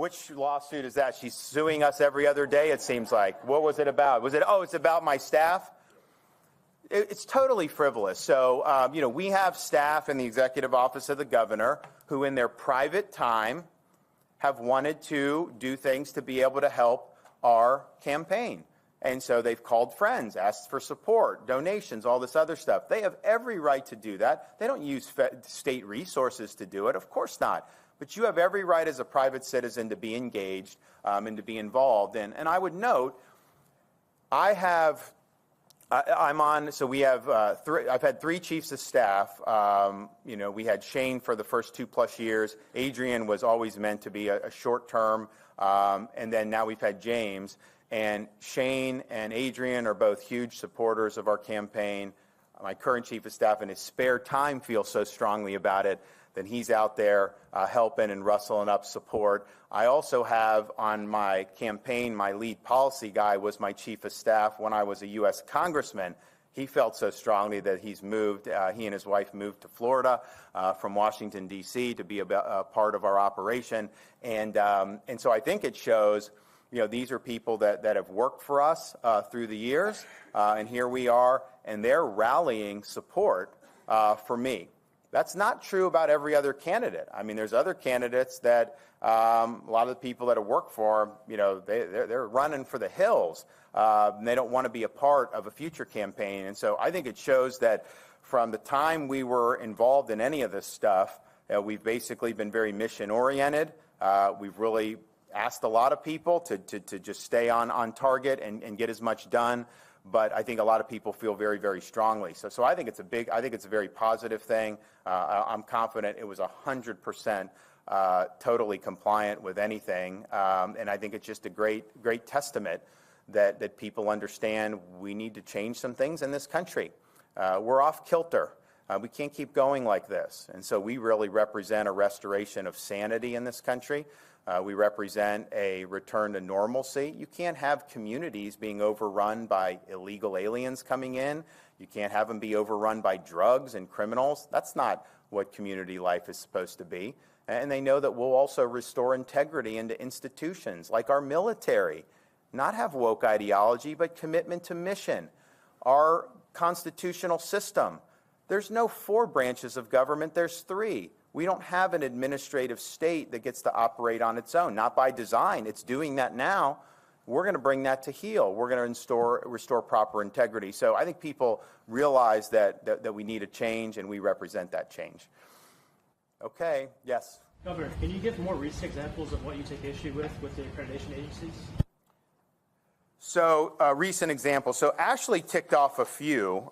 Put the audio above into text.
which lawsuit is that? She's suing us every other day, it seems like. What was it about? Was it, oh, it's about my staff? It's totally frivolous. So, we have staff in the executive office of the governor who in their private time have wanted to do things to be able to help our campaign. And so they've called friends, asked for support, donations, all this other stuff. They have every right to do that. They don't use state resources to do it. Of course not. But you have every right as a private citizen to be engaged and to be involved. And I would note, I've had 3 chiefs of staff. We had Shane for the first 2+ years. Adrian was always meant to be a short term. And then now we've had James. And Shane and Adrian are both huge supporters of our campaign. My current chief of staff in his spare time feels so strongly about it that he's out there helping and rustling up support. I also have on my campaign, my lead policy guy was my chief of staff when I was a U.S. congressman. He felt so strongly that he's moved. He and his wife moved to Florida from Washington, D.C. to be a part of our operation. And so I think it shows, these are people that have worked for us through the years. And here we are, and they're rallying support for me. That's not true about every other candidate. I mean, there's other candidates that a lot of the people that have worked for them, they're running for the hills. And they don't want to be a part of a future campaign. And so I think it shows that from the time we were involved in any of this stuff, we've basically been very mission-oriented. We've really asked a lot of people to just stay on target and get as much done. But I think a lot of people feel very, very strongly. So I think it's a very positive thing. I'm confident it was 100% totally compliant with anything. And I think it's just a great testament that people understand we need to change some things in this country. We're off kilter. We can't keep going like this. And so we really represent a restoration of sanity in this country. We represent a return to normalcy. You can't have communities being overrun by illegal aliens coming in. You can't have them be overrun by drugs and criminals. That's not what community life is supposed to be. And they know that we'll also restore integrity into institutions like our military, not have woke ideology, but commitment to mission. Our constitutional system, there's no 4 branches of government, there's 3. We don't have an administrative state that gets to operate on its own, not by design. It's doing that now. We're going to bring that to heel. We're going to restore proper integrity. So I think people realize that we need a change, and we represent that change. Okay, yes? Governor, can you give more recent examples of what you take issue with the accreditation agencies? So recent examples. So Ashley ticked off a few.